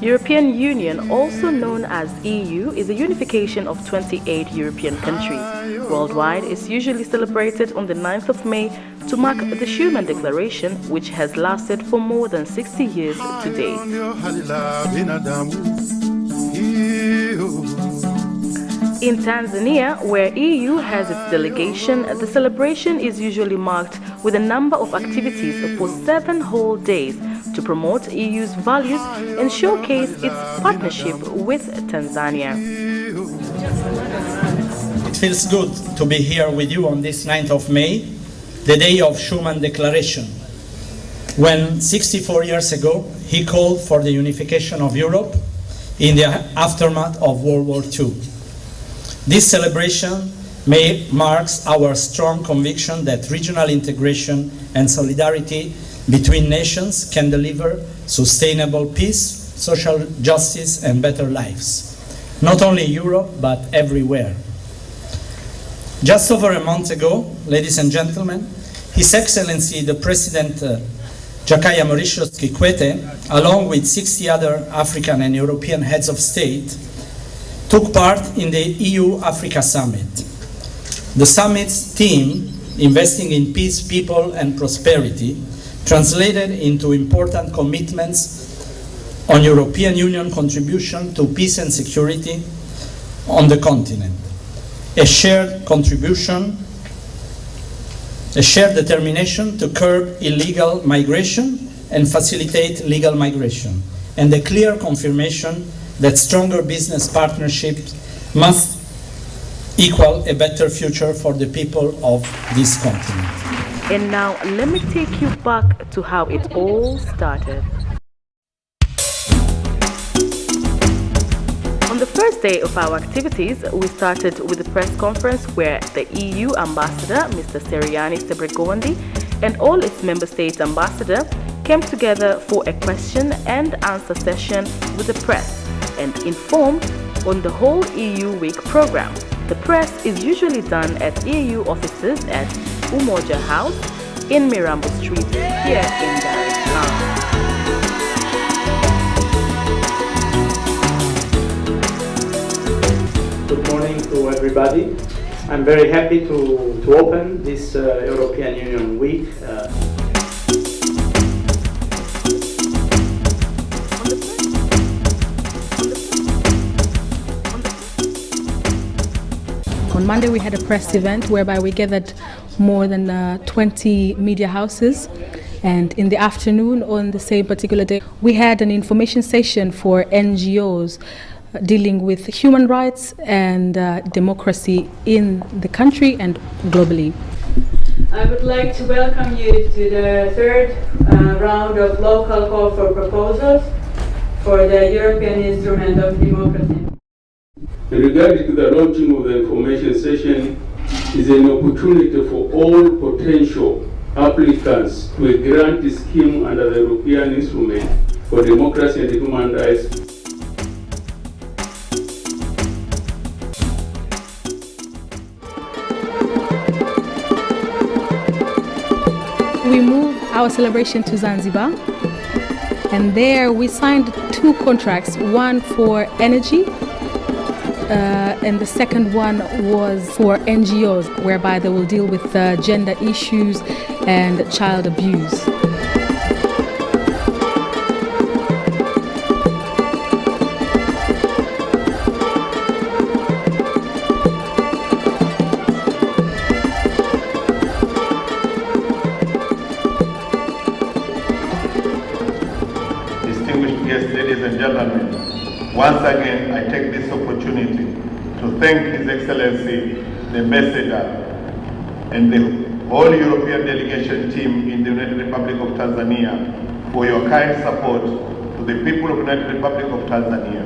European Union, also known as EU, is a unification of 28 European countries. Worldwide, it's usually celebrated on the 9th of May to mark the Schuman Declaration, which has lasted for more than 60 years today. In Tanzania, where EU has its delegation, the celebration is usually marked with a number of activities for 7 whole days to promote EU's values and showcase its partnership with Tanzania. It feels good to be here with you on this 9th of May, the day of Schuman Declaration, when 64 years ago he called for the unification of Europe in the aftermath of World War II. This celebration marks our strong conviction that regional integration and solidarity between nations can deliver sustainable peace, social justice, and better lives, not only in Europe, but everywhere. Just over a month ago, ladies and gentlemen, His Excellency the President Jakaya Mauritius Kikwete, along with 60 other African and European heads of state, took part in the EU-Africa Summit. The summit's theme, investing in peace, people, and prosperity, translated into important commitments on European Union contribution to peace and security on the continent. A shared contribution, a shared determination to curb illegal migration and facilitate legal migration, and a clear confirmation that stronger business partnerships must equal a better future for the people of this continent. And now let me take you back to how it all started. On the first day of our activities, we started with a press conference where the EU ambassador, Mr. Seriani Sebregondi, and all its member state ambassadors came together for a question and answer session with the press and informed on the whole EU Week program. The press is usually done at EU offices at Umoja House in Mirambo Street here in Dar es Salaam. Good morning to everybody. I'm very happy to open this European Union Week. On Monday we had a press event whereby we gathered more than 20 media houses, and in the afternoon on the same particular day we had an information session for NGOs dealing with human rights and democracy in the country and globally. I would like to welcome you to the third round of local call for proposals for the European Instrument of Democracy. In regard to the launching of the information session is an opportunity for all potential applicants to a grant scheme under the European Instrument for Democracy and Human Rights. We moved our celebration to Zanzibar, and there we signed 2 contracts, one for energy and the second one was for NGOs, whereby they will deal with gender issues and child abuse. Distinguished guests, ladies and gentlemen, once again I take this opportunity to thank His Excellency, the Ambassador, and the whole European delegation team in the United Republic of Tanzania for your kind support to the people of the United Republic of Tanzania.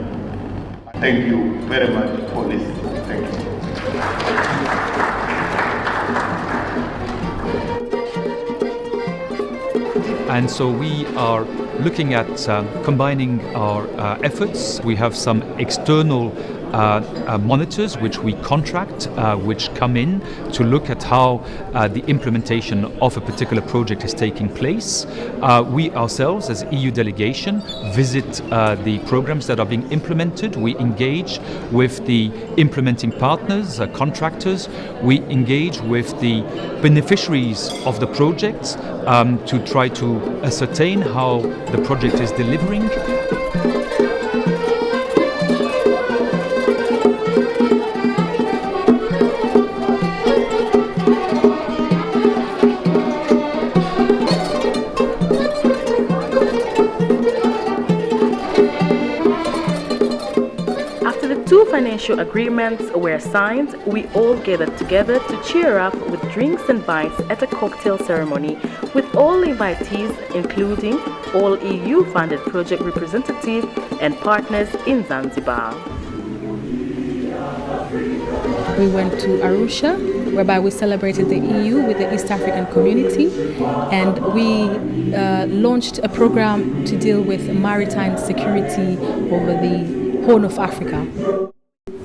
Thank you very much for listening. Thank you. And so we are looking at combining our efforts. We have some external monitors which we contract, which come in to look at how the implementation of a particular project is taking place. We ourselves, as EU delegation, visit the programs that are being implemented. We engage with the implementing partners, contractors. We engage with the beneficiaries of the projects to try to ascertain how the project is delivering. Two financial agreements were signed. We all gathered together to cheer up with drinks and bites at a cocktail ceremony with all invitees, including all EU-funded project representatives and partners in Zanzibar. We went to Arusha, whereby we celebrated the EU with the East African community, and we launched a program to deal with maritime security over the Horn of Africa.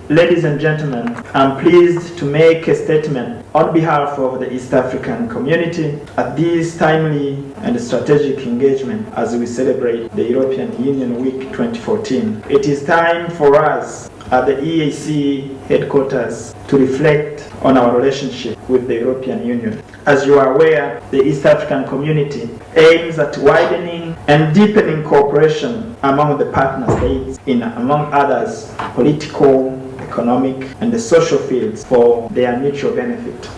Ladies and gentlemen, I'm pleased to make a statement on behalf of the East African community at this timely and strategic engagement as we celebrate the European Union Week 2014. It is time for us at the EAC headquarters to reflect on our relationship with the European Union. As you are aware, the East African community aims at widening and deepening cooperation among the partner states in, among others, political, economic, and the social fields for their mutual benefit.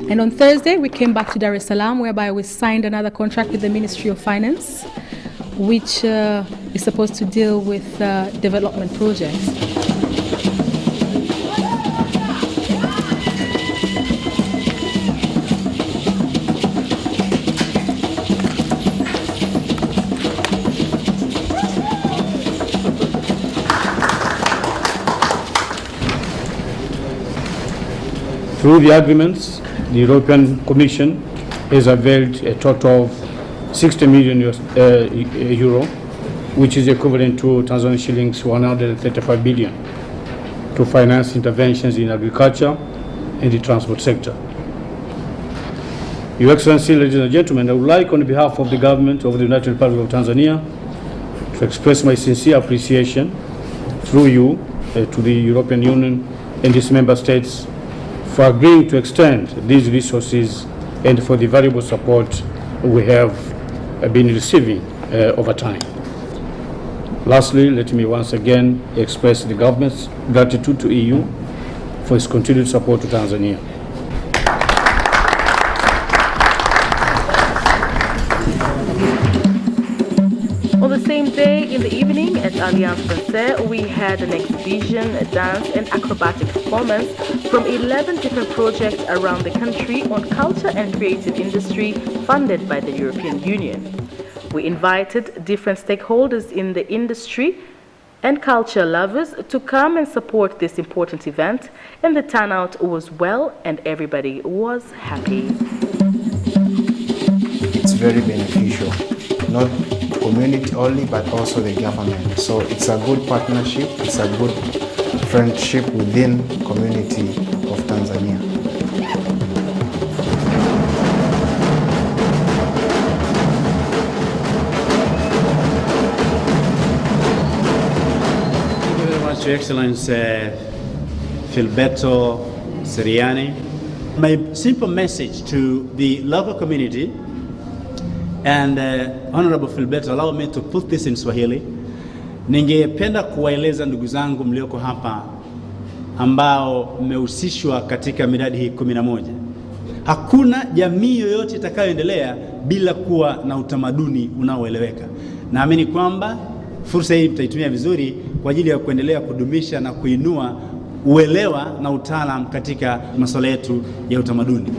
And on Thursday, we came back to Dar es Salaam, whereby we signed another contract with the Ministry of Finance, which is supposed to deal with development projects. Through the agreements, the European Commission has availed a total of 60 million euro, which is equivalent to Tanzanian shillings 135 billion, to finance interventions in agriculture and the transport sector. Your Excellency, ladies and gentlemen, I would like, on behalf of the government of the United Republic of Tanzania, to express my sincere appreciation through you to the European Union and its member states for agreeing to extend these resources and for the valuable support we have been receiving over time. Lastly, let me once again express the government's gratitude to EU for its continued support to Tanzania. On the same day, in the evening at Alliance Française, we had an exhibition, a dance and acrobatic performance from 11 different projects around the country on culture and creative industry funded by the European Union. We invited different stakeholders in the industry and culture lovers to come and support this important event, and the turnout was well and everybody was happy. It's very beneficial, not community only, but also the government. So it's a good partnership, it's a good friendship within community of Tanzania. Thank you very much, Your Excellency Filberto Seriani. My simple message to the local community, and Honorable Filberto, allow me to put this in Swahili. Ningependa kuwaeleza ndugu zangu mlioko hapa ambao mmehusishwa katika miradi hii 11. Hakuna jamii yoyote itakayoendelea bila kuwa na utamaduni unaoeleweka. Naamini kwamba fursa hii mtaitumia vizuri kwa ajili ya kuendelea kudumisha na kuinua uelewa na utaalamu katika masuala yetu ya utamaduni.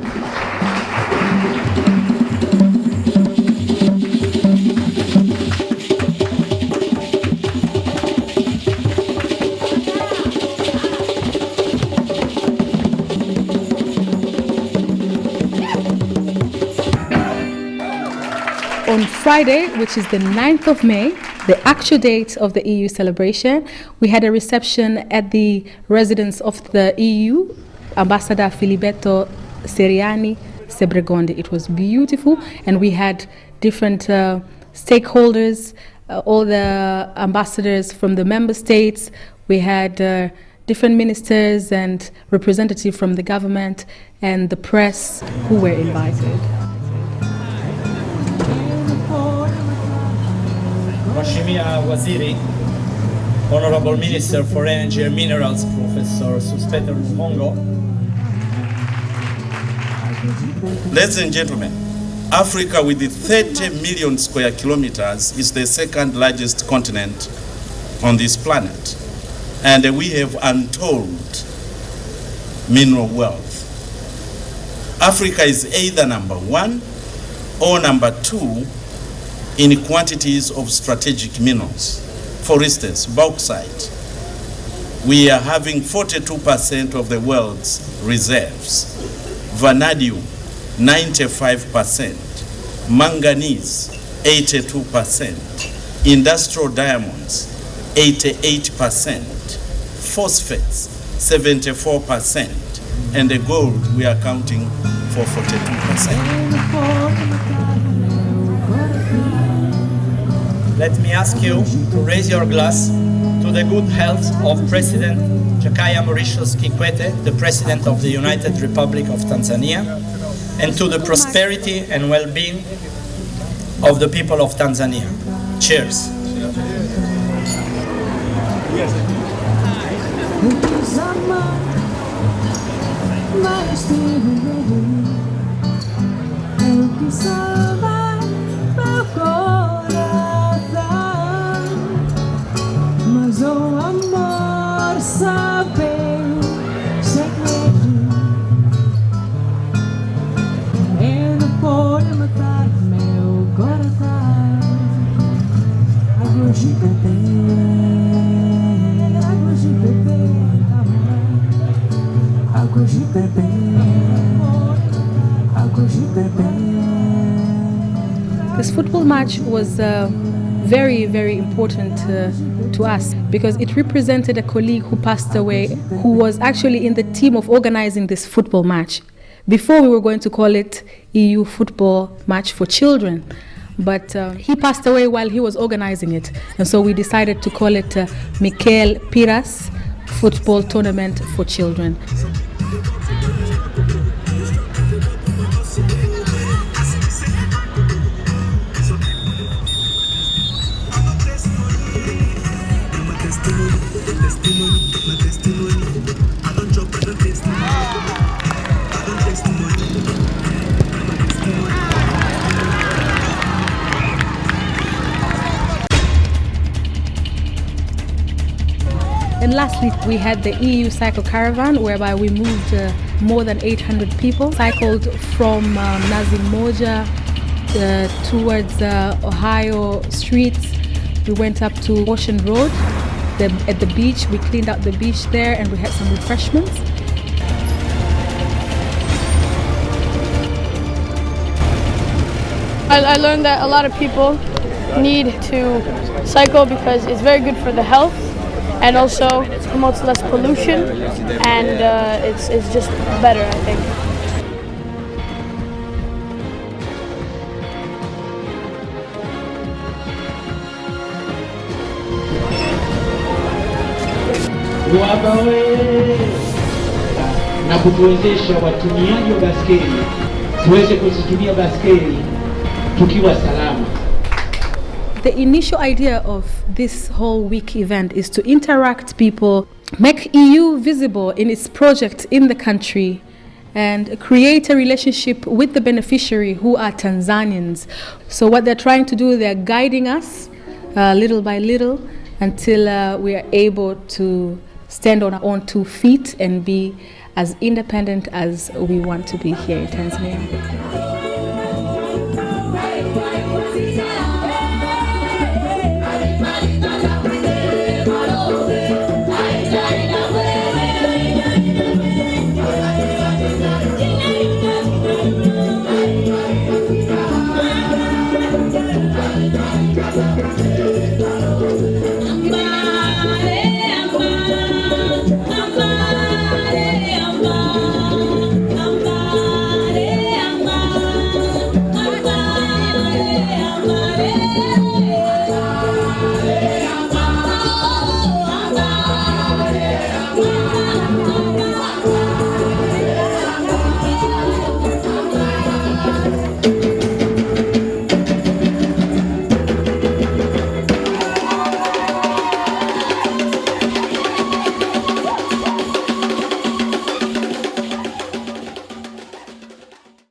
Friday, which is the 9th of May, the actual date of the EU celebration, we had a reception at the residence of the EU, Ambassador Filiberto Seriani Sebregondi. It was beautiful, and we had different stakeholders, all the ambassadors from the member states. We had different ministers and representatives from the government and the press who were invited. Mheshimiwa Waziri, Honorable Minister for Energy and Minerals, Professor Suspeter Lumongo. Ladies and gentlemen, Africa with 30 million square kilometers is the second largest continent on this planet, and we have untold mineral wealth. Africa is either number 1 or number 2 in quantities of strategic minerals. For instance, bauxite. We are having 42% of the world's reserves. Vanadium, 95%. Manganese, 82%. Industrial diamonds, 88%. Phosphates, 74%. And the gold, we are counting for 42%. Let me ask you to raise your glass to the good health of President Jakaya Mrisho Kikwete, the President of the United Republic of Tanzania, and to the prosperity and well-being of the people of Tanzania. Cheers. This football match was very, very important to us because it represented a colleague who passed away, who was actually in the team of organizing this football match. Before we were going to call it EU Football Match for Children, but he passed away while he was organizing it, and so we decided to call it Mikel Piras Football Tournament for Children. And lastly, we had the EU Cycle Caravan, whereby we moved more than 800 people, cycled from Mnazi Mmoja towards Ohio streets. We went up to Ocean Road. At the beach, we cleaned out the beach there and we had some refreshments. I learned that a lot of people need to cycle because it's very good for the health, and also promotes less pollution, and it's just better, I think. Na kutuwezesha watumiaji wa baskeli tuweze kuzitumia baskeli tukiwa salama. The initial idea of this whole week event is to interact people, make EU visible in its project in the country, and create a relationship with the beneficiary who are Tanzanians. So what they're trying to do, they're guiding us little by little until we are able to stand on our own 2 feet and be as independent as we want to be here in Tanzania.